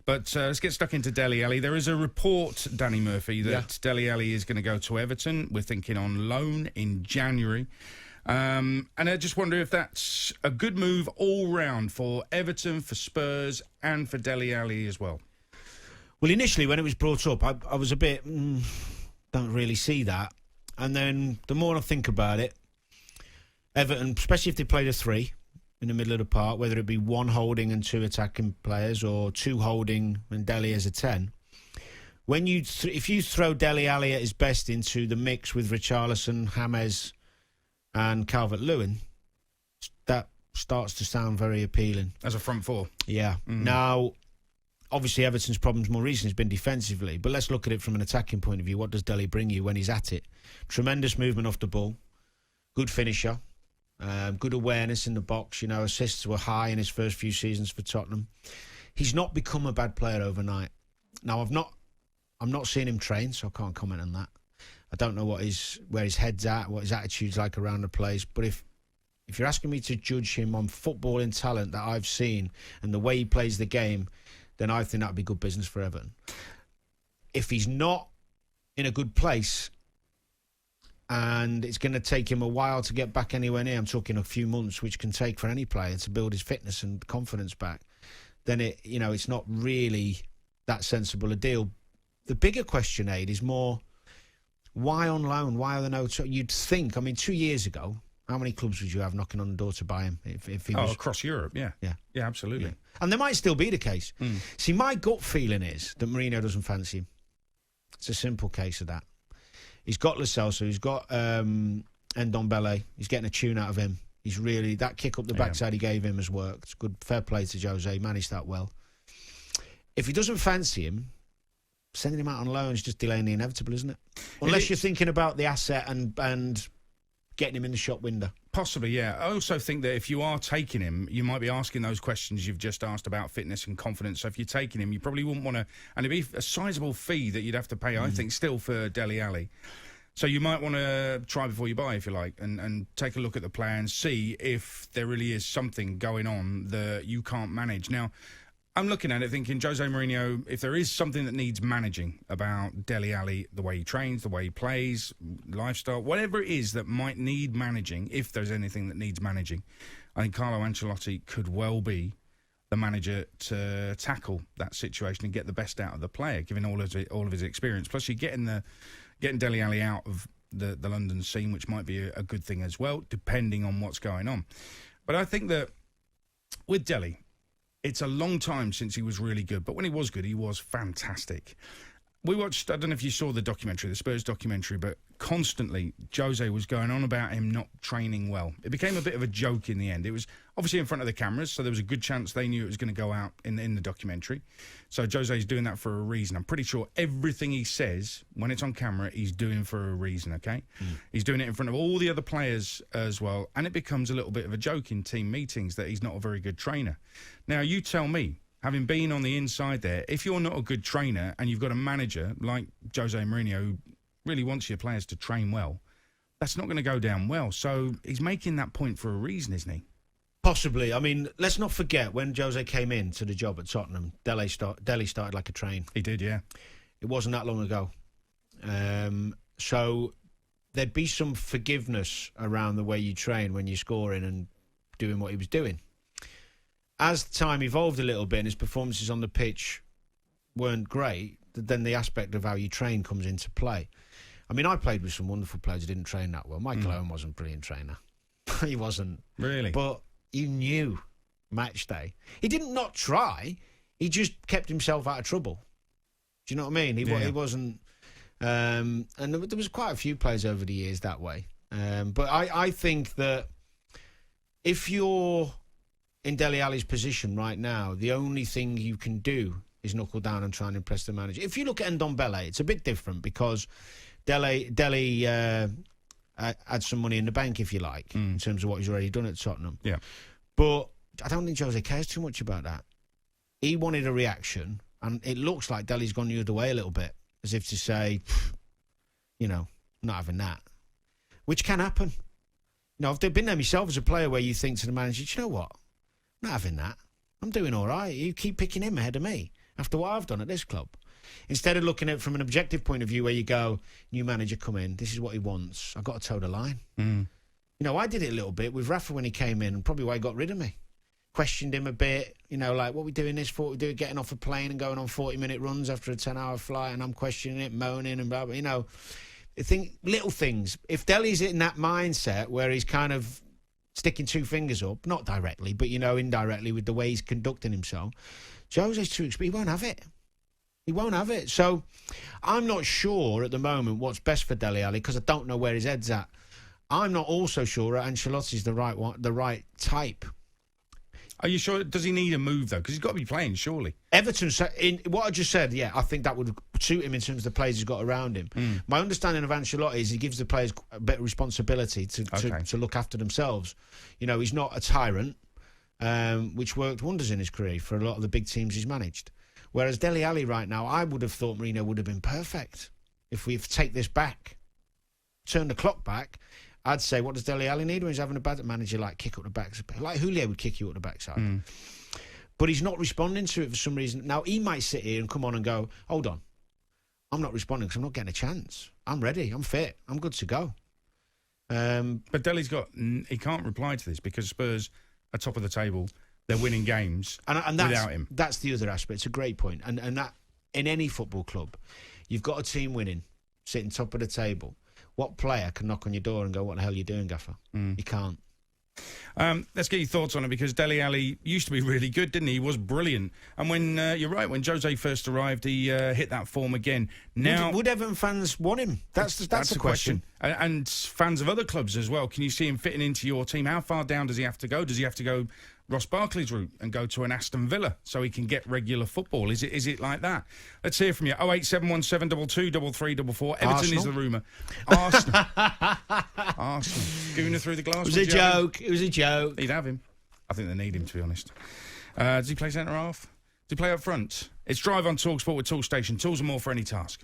But let's get stuck into Dele Alli. There is a report, Danny Murphy, that Dele Alli is going to go to Everton. We're thinking on loan in January. And I just wonder if that's a good move all round for Everton, for Spurs, and for Dele Alli as well. Well, initially, when it was brought up, I was a bit, don't really see that. And then the more I think about it, Everton, especially if they played a 3 in the middle of the park, whether it be 1 holding and 2 attacking players or 2 holding and Dele as a 10, when if you throw Dele Alli at his best into the mix with Richarlison, James and Calvert-Lewin, that starts to sound very appealing. As a front 4? Yeah. Now, obviously Everton's problems more recently has been defensively, but let's look at it from an attacking point of view. What does Dele bring you when he's at it? Tremendous movement off the ball, good finisher, good awareness in the box. You know, assists were high in his first few seasons for Tottenham. He's not become a bad player overnight. Now, I'm not seeing him train, so I can't comment on that. I don't know where his head's at, what his attitude's like around the place. But if you're asking me to judge him on footballing talent that I've seen and the way he plays the game, then I think that would be good business for Everton. If he's not in a good place and it's going to take him a while to get back anywhere near, I'm talking a few months, which can take for any player to build his fitness and confidence back, then it's not really that sensible a deal. The bigger question, Aid, is more, why on loan? Why are there no... You'd think, 2 years ago, how many clubs would you have knocking on the door to buy him? If he was... across Europe, yeah. Yeah, absolutely. Yeah. And there might still be the case. See, my gut feeling is that Mourinho doesn't fancy him. It's a simple case of that. He's got Lo Celso, he's got Ndombele, he's getting a tune out of him. He's really... That kick up the backside he gave him has worked. It's good, fair play to Jose, he managed that well. If he doesn't fancy him, sending him out on loan is just delaying the inevitable, isn't it? Unless you're thinking about the asset and getting him in the shop window. Possibly, yeah. I also think that if you are taking him, you might be asking those questions you've just asked about fitness and confidence. So if you're taking him, you probably wouldn't want to... And it'd be a sizable fee that you'd have to pay, I think, still for Dele Alli. So you might want to try before you buy, if you like, and take a look at the player and see if there really is something going on that you can't manage. Now, I'm looking at it thinking, Jose Mourinho, if there is something that needs managing about Dele Alli, the way he trains, the way he plays, lifestyle, whatever it is that might need managing, if there's anything that needs managing, I think Carlo Ancelotti could well be the manager to tackle that situation and get the best out of the player, given all of his experience. Plus, you're getting Dele Alli out of the London scene, which might be a good thing as well, depending on what's going on. But I think that with Dele, it's a long time since he was really good, but when he was good, he was fantastic. We watched, I don't know if you saw the documentary, the Spurs documentary, but constantly Jose was going on about him not training well. It became a bit of a joke in the end. It was obviously in front of the cameras, so there was a good chance they knew it was going to go out in the documentary. So Jose's doing that for a reason. I'm pretty sure everything he says, when it's on camera, he's doing for a reason, okay? He's doing it in front of all the other players as well, and it becomes a little bit of a joke in team meetings that he's not a very good trainer. Now, you tell me, having been on the inside there, if you're not a good trainer and you've got a manager like Jose Mourinho who really wants your players to train well, that's not going to go down well. So he's making that point for a reason, isn't he? Possibly. Let's not forget when Jose came in to the job at Tottenham, Dele started like a train. He did, yeah. It wasn't that long ago. So there'd be some forgiveness around the way you train when you're scoring and doing what he was doing. As time evolved a little bit and his performances on the pitch weren't great, then the aspect of how you train comes into play. I played with some wonderful players who didn't train that well. Michael Owen wasn't a brilliant trainer. He wasn't. Really? But you knew match day. He didn't not try. He just kept himself out of trouble. Do you know what I mean? He wasn't... and there was quite a few players over the years that way. But I think that if you're in Dele Alli's position right now, the only thing you can do is knuckle down and try and impress the manager. If you look at Ndombele, it's a bit different because Dele had some money in the bank, if you like, in terms of what he's already done at Tottenham. Yeah. But I don't think Jose cares too much about that. He wanted a reaction, and it looks like Dele's gone the other way a little bit, as if to say, not having that, which can happen. I've been there myself as a player where you think to the manager, you know what? I'm not having that. I'm doing all right. You keep picking him ahead of me. after what I've done at this club. Instead of looking at it from an objective point of view where you go, new manager come in, this is what he wants, I've got to toe the line. You know, I did it a little bit with Rafa when he came in, and probably why he got rid of me. Questioned him a bit, you know, like, what are we doing this for? We do getting off a plane and going on 40-minute runs after a 10-hour flight, and I'm questioning it, moaning and blah, blah, you know. I think little things. If Dele's in that mindset where he's kind of sticking two fingers up, not directly, but, you know, indirectly with the way he's conducting himself, Jose's too expensive. He won't have it. He won't have it. So I'm not sure at the moment what's best for Dele Alli because I don't know where his head's at. I'm not also sure that Ancelotti's the right one, the right type. Are you sure? Does he need a move, though? Because he's got to be playing, surely. Everton, in what I just said, yeah, I think that would suit him in terms of the players he's got around him. My understanding of Ancelotti is he gives the players a bit of responsibility to look after themselves. You know, he's not a tyrant, which worked wonders in his career for a lot of the big teams he's managed. Whereas Dele Alli right now, I would have thought Mourinho would have been perfect. If we take this back, turn the clock back, I'd say, what does Dele Alli need when he's having a bad manager like kick up the backside? Like Julio would kick you up the backside. But he's not responding to it for some reason. Now, he might sit here and come on and go, hold on, I'm not responding because I'm not getting a chance. I'm ready, I'm fit, I'm good to go. But Dele's he can't reply to this because Spurs are top of the table. They're winning games and without him. That's the other aspect. It's a great point. And that in any football club, you've got a team winning, sitting top of the table. What player can knock on your door and go, what the hell are you doing, Gaffer? You can't. Let's get your thoughts on it because Dele Alli used to be really good, didn't he? He was brilliant. And when you're right, when Jose first arrived, he hit that form again. Now, would Everton fans want him? That's the question. And fans of other clubs as well. Can you see him fitting into your team? How far down does he have to go? Does he have to go Ross Barkley's route and go to an Aston Villa so he can get regular football? Is it like that? Let's hear from you. 08717 223 Everton Arsenal? is the rumour. Arsenal. Arsenal. Schooner through the glass. It was a joke. It was a joke. They'd have him. I think they need him, to be honest. Does he play centre half? Does he play up front? It's Drive on talkSPORT with Tool Station. Tools and more for any task.